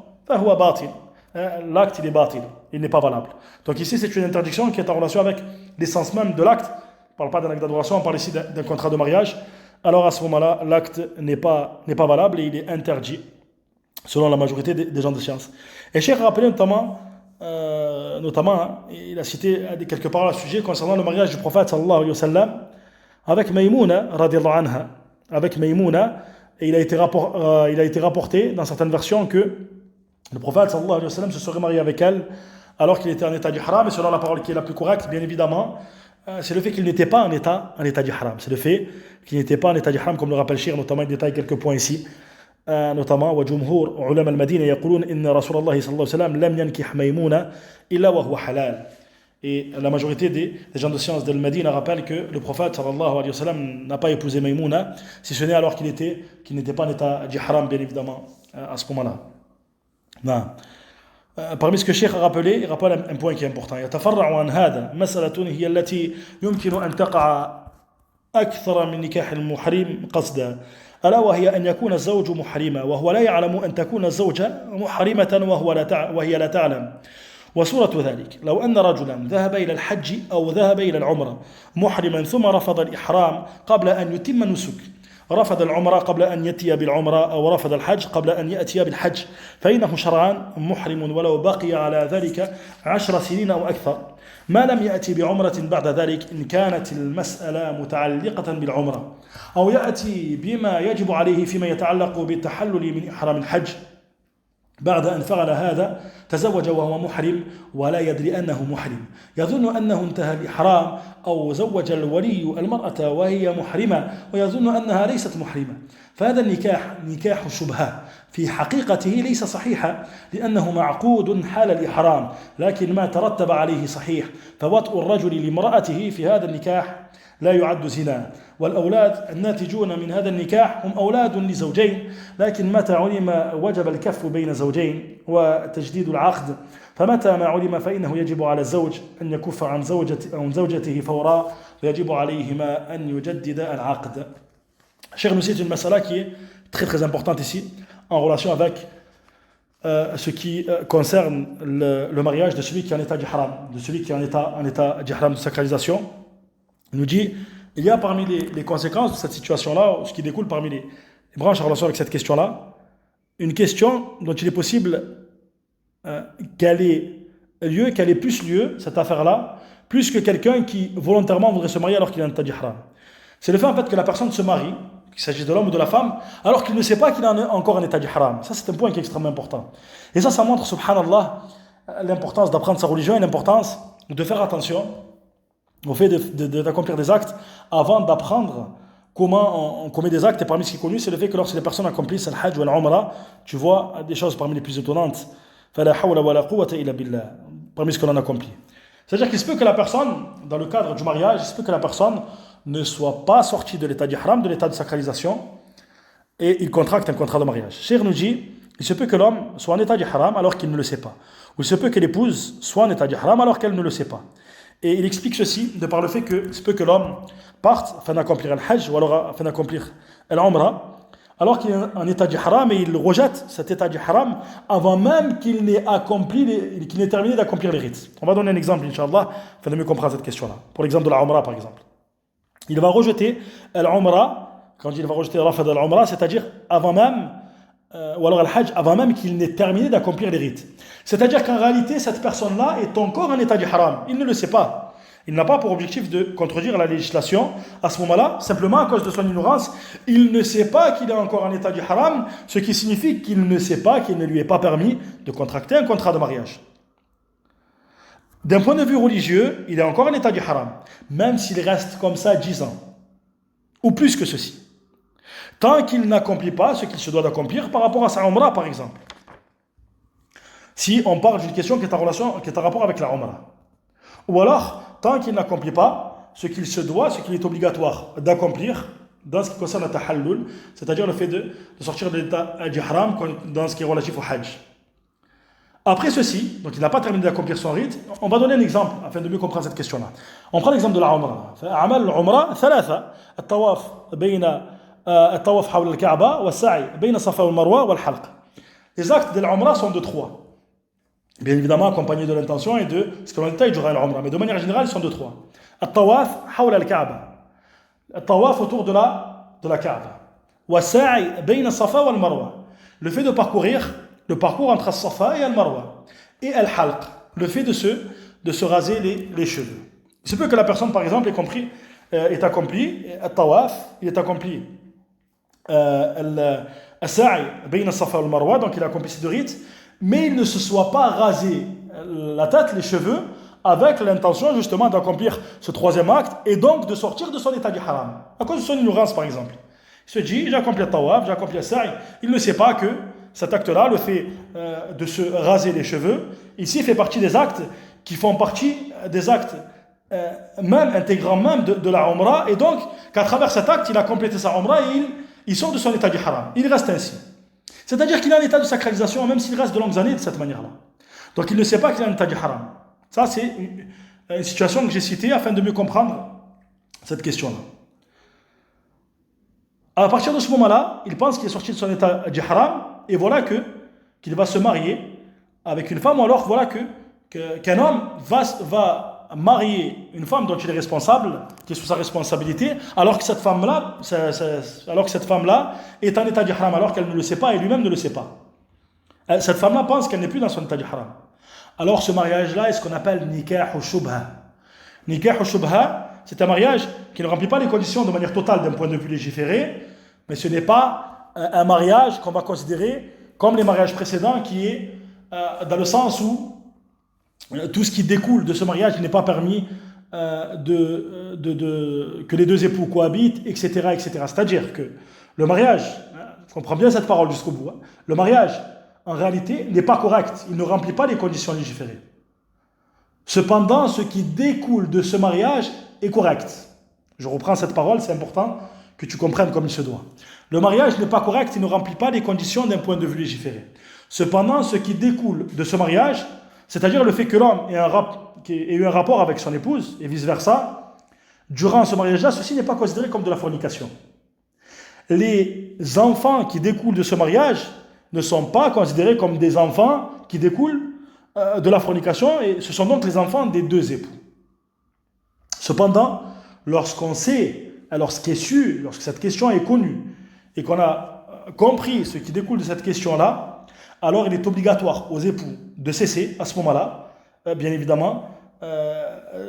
l'acte il est batil, il n'est pas valable. Donc ici c'est une interdiction qui est en relation avec l'essence même de l'acte. On ne parle pas d'un acte d'adoration, on parle ici d'un contrat de mariage. Alors à ce moment-là, l'acte n'est pas valable et il est interdit, selon la majorité des gens de science. Et Cheikh a rappelé notamment il a cité quelques paroles à ce sujet concernant le mariage du prophète sallallahu alayhi wa sallam avec Maïmouna, radiallahu anha, avec Maïmouna, et il a été rapporté dans certaines versions que le prophète sallallahu alayhi wa sallam se serait marié avec elle alors qu'il était en état d'ihram, et selon la parole qui est la plus correcte, bien évidemment, c'est le fait qu'il n'était pas en état d'ihram. C'est le fait qu'il n'était pas en état d'ihram, comme le rappelle Shir, notamment il détaille quelques points ici. Notamment, وجمهور علماء المدينة يقولون إن رسول الله صلى الله عليه وسلم لم ينكح ميمونة إلا وهو حلال. Et la majorité des gens de science de Médine rappellent que le prophète sallallahu alayhi wa sallam n'a pas épousé Maïmouna, si ce n'est alors qu'il n'était pas en état d'ihram, bien évidemment, à ce moment-là. Non. Parmi ce que Cheikh a rappelé, il rappelle un point qui est important. يتفرع عن هذا مسألة هي التي يمكن أن تقع أكثر من نكاح المحرم قصدا، ألا وهي أن يكون الزوج محرما وهو لا يعلم أن تكون الزوجة محرمة وهي لا تعلم. وصورة ذلك لو أن رجلا ذهب إلى الحج أو ذهب إلى العمرة محرما ثم رفض الإحرام قبل أن يتم النسك، رفض العمرة قبل أن يأتي بالعمرة أو رفض الحج قبل أن يأتي بالحج، فإنه شرعا محرم ولو بقي على ذلك 10 سنين أو أكثر، ما لم يأتي بعمرة بعد ذلك إن كانت المسألة متعلقة بالعمرة، أو يأتي بما يجب عليه فيما يتعلق بالتحلل من إحرام الحج. بعد أن فعل هذا تزوج وهو محرم ولا يدري أنه محرم، يظن أنه انتهى الإحرام، أو زوج الولي المرأة وهي محرمة ويظن أنها ليست محرمة، فهذا النكاح نكاح شبهة في حقيقته ليس صحيحا لأنه معقود حال الإحرام، لكن ما ترتب عليه صحيح، فوطء الرجل لامرأته في هذا النكاح لا يعد زنا، والأولاد الناتجون من هذا النكاح هم أولاد لزوجين، لكن متى علم وجب الكف بين زوجين وتجديد العقد، فمتى ما علم فإنه يجب على الزوج أن يكف عن زوجته فورا، ويجب عليهما أن يجدد العقد. Cheikh nous cite une masala qui est très très importante ici en relation avec ce qui concerne le mariage de celui qui est en état d'ihram, de celui qui est en état d'ihram de sacralisation. Il nous dit, il y a parmi les conséquences de cette situation-là, ce qui découle parmi les branches en relation avec cette question-là, une question dont il est possible qu'elle ait plus lieu, cette affaire-là, plus que quelqu'un qui volontairement voudrait se marier alors qu'il est en état d'ihram. C'est le fait en fait que la personne se marie, qu'il s'agisse de l'homme ou de la femme, alors qu'il ne sait pas qu'il est encore en état d'ihram. Ça, c'est un point qui est extrêmement important. Et ça montre, subhanallah, l'importance d'apprendre sa religion et l'importance de faire attention au fait d'accomplir des actes avant d'apprendre comment on commet des actes. Et parmi ce qui est connu, c'est le fait que lorsque les personnes accomplissent le hajj ou l'umrah, tu vois des choses parmi les plus étonnantes. Fala hawla wala quwwata illa billah, parmi ce que l'on accomplit. C'est-à-dire qu'il se peut que la personne, dans le cadre du mariage, il se peut que la personne ne soit pas sortie de l'état d'ihram, de l'état de sacralisation, et il contracte un contrat de mariage. Cheikh nous dit, il se peut que l'homme soit en état d'ihram alors qu'il ne le sait pas. Ou il se peut que l'épouse soit en état d'ihram alors qu'elle ne le sait pas. Et il explique ceci de par le fait que se peut que l'homme parte afin d'accomplir le hajj ou alors afin d'accomplir l'umrah alors qu'il est en état d'ihram, et il rejette cet état d'ihram avant même qu'il n'ait terminé d'accomplir les rites. On va donner un exemple, Inch'Allah, afin de mieux comprendre cette question-là. Pour l'exemple de la umrah, par exemple. Il va rejeter l'umrah, quand il va rejeter rafad al-umrah, c'est-à-dire avant même, ou alors al-hajj, avant même qu'il n'ait terminé d'accomplir les rites. C'est-à-dire qu'en réalité, cette personne-là est encore en état d'ihram. Il ne le sait pas. Il n'a pas pour objectif de contredire la législation à ce moment-là, simplement à cause de son ignorance. Il ne sait pas qu'il est encore en état d'ihram, ce qui signifie qu'il ne sait pas qu'il ne lui est pas permis de contracter un contrat de mariage. D'un point de vue religieux, il est encore en état d'ihram, même s'il reste comme ça 10 ans, ou plus que ceci. Tant qu'il n'accomplit pas ce qu'il se doit d'accomplir par rapport à sa umrah, par exemple. Si on parle d'une question qui est en rapport avec la umrah. Ou alors, tant qu'il n'accomplit pas ce qu'il se doit, ce qu'il est obligatoire d'accomplir dans ce qui concerne le tahallul, c'est-à-dire le fait de sortir de l'état d'ihram dans ce qui est relatif au hajj. Après ceci, donc il n'a pas terminé d'accomplir son rite, on va donner un exemple afin de mieux comprendre cette question-là. On prend l'exemple de la umrah. أعمال العمرة ثلاثة: الطواف بين الطواف حول الكعبة والسعي بين الصفا والمروة والحلق. Les actes de l'umrah sont de 3. Bien évidemment accompagnés de l'intention et de ce que l'on détaille durant l'umrah, mais de manière générale ils sont de 3. الطواف حول الكعبة, الطواف autour de la Kaaba. والسعي بين الصفا والمروة, le fait de parcourir le parcours entre As-Safa et Al-Marwa. Et Al-Halq, le fait de se raser les cheveux. Il se peut que la personne, par exemple, ait compris est accompli, al-tawaf, il est accompli al-sa'i bayna as-safa wal marwa, donc il a accompli ces deux rites, mais il ne se soit pas rasé la tête, les cheveux, avec l'intention justement d'accomplir ce troisième acte et donc de sortir de son état d'ihram. À cause de son ignorance par exemple. Il se dit, j'ai accompli le tawaf, j'ai accompli le sa'i. Il ne sait pas que cet acte-là, le fait de se raser les cheveux, ici fait partie des actes qui font partie des actes même intégrants même de la umrah, et donc qu'à travers cet acte, il a complété sa umrah et il sort de son état d'ihram. Il reste ainsi. C'est-à-dire qu'il est en état de sacralisation, même s'il reste de longues années de cette manière-là. Donc il ne sait pas qu'il est en état d'ihram. Ça, c'est une situation que j'ai citée afin de mieux comprendre cette question-là. À partir de ce moment-là, il pense qu'il est sorti de son état d'ihram, et voilà qu'il va se marier avec une femme, ou alors voilà qu'un homme va marier une femme dont il est responsable, qui est sous sa responsabilité, alors que cette femme-là est en état d'ihram, alors qu'elle ne le sait pas et lui-même ne le sait pas. Cette femme-là pense qu'elle n'est plus dans son état d'ihram. Alors ce mariage-là est ce qu'on appelle nikah ou shubha. Nikah ou shubha, c'est un mariage qui ne remplit pas les conditions de manière totale d'un point de vue légiféré, mais ce n'est pas un mariage qu'on va considérer comme les mariages précédents, qui est dans le sens où tout ce qui découle de ce mariage n'est pas permis que les deux époux cohabitent, etc., etc. C'est-à-dire que le mariage, on comprend bien cette parole jusqu'au bout, le mariage, en réalité, n'est pas correct. Il ne remplit pas les conditions légiférées. Cependant, ce qui découle de ce mariage est correct. Je reprends cette parole, c'est important que tu comprennes comme il se doit. Le mariage n'est pas correct, il ne remplit pas les conditions d'un point de vue légiféré. Cependant, ce qui découle de ce mariage, c'est-à-dire le fait que l'homme ait eu un rapport avec son épouse, et vice-versa, durant ce mariage-là, ceci n'est pas considéré comme de la fornication. Les enfants qui découlent de ce mariage ne sont pas considérés comme des enfants qui découlent de la fornication, et ce sont donc les enfants des deux époux. Cependant, lorsqu'on sait, lorsqu'est su, lorsque cette question est connue, et qu'on a compris ce qui découle de cette question-là, alors il est obligatoire aux époux de cesser à ce moment-là, bien évidemment,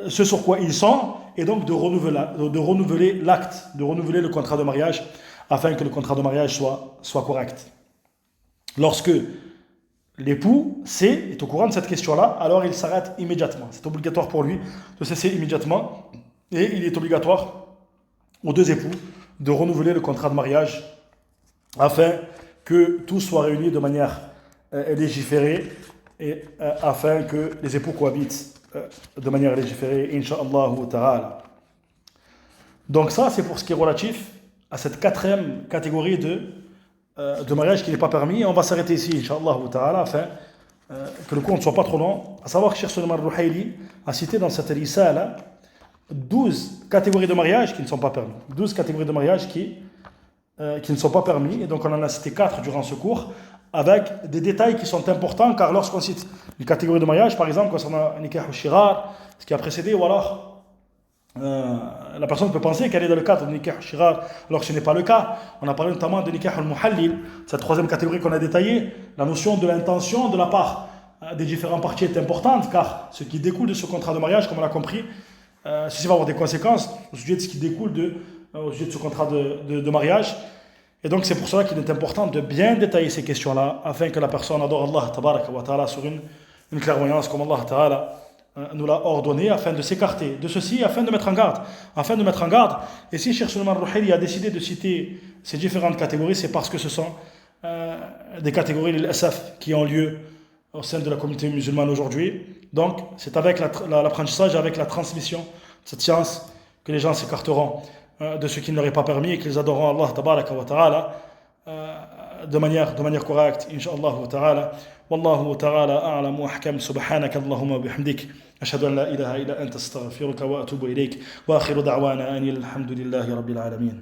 ce sur quoi ils sont, et donc de renouveler l'acte, de renouveler le contrat de mariage, afin que le contrat de mariage soit correct. Lorsque l'époux est au courant de cette question-là, alors il s'arrête immédiatement. C'est obligatoire pour lui de cesser immédiatement, et il est obligatoire aux deux époux de renouveler le contrat de mariage afin que tout soit réuni de manière légiférée, et afin que les époux cohabitent de manière légiférée, Inch'Allah ta'ala. Donc ça, c'est pour ce qui est relatif à cette quatrième catégorie de mariage qui n'est pas permis. Et on va s'arrêter ici, Inch'Allah ta'ala, afin que le cours ne soit pas trop long. À savoir que Cheikh Sulaiman Ruhaili a cité dans cette risala 12 catégories de mariage qui ne sont pas permis. 12 catégories de mariage qui ne sont pas permis. Et donc on en a cité 4 durant ce cours, avec des détails qui sont importants, car lorsqu'on cite une catégorie de mariage, par exemple concernant nikah ou shirar, ce qui a précédé, ou alors la personne peut penser qu'elle est dans le cadre de nikah ou shirar, alors que ce n'est pas le cas. On a parlé notamment de nikah al-muhallil, cette troisième catégorie qu'on a détaillée. La notion de l'intention de la part des différents parties est importante, car ce qui découle de ce contrat de mariage, comme on l'a compris, ceci va avoir des conséquences au sujet de ce qui découle au sujet de ce contrat de mariage. Et donc c'est pour cela qu'il est important de bien détailler ces questions-là, afin que la personne adore Allah tabaraka wa ta'ala sur une clairvoyance comme Allah ta'ala nous l'a ordonné, afin de s'écarter de ceci, afin de mettre en garde. Et si Cheikh Sulaiman Ruhaili a décidé de citer ces différentes catégories, c'est parce que ce sont des catégories l'asaf qui ont lieu au sein de la communauté musulmane aujourd'hui. Donc c'est avec l'apprentissage, avec la transmission de cette science, que les gens s'écarteront de ce qui ne leur est pas permis, et qu'ils adoreront Allah tabaraka wa ta'ala de manière correcte, incha'Allah ta'ala. Wallahu ta'ala a'lam wa ahkam. Subhanaka Allahumma bihamdik, ashhadu an la ilaha illa anta astaghfiruka wa atubu ilayk, wa akhiru da'wana anil hamdulillahi rabbil alamin.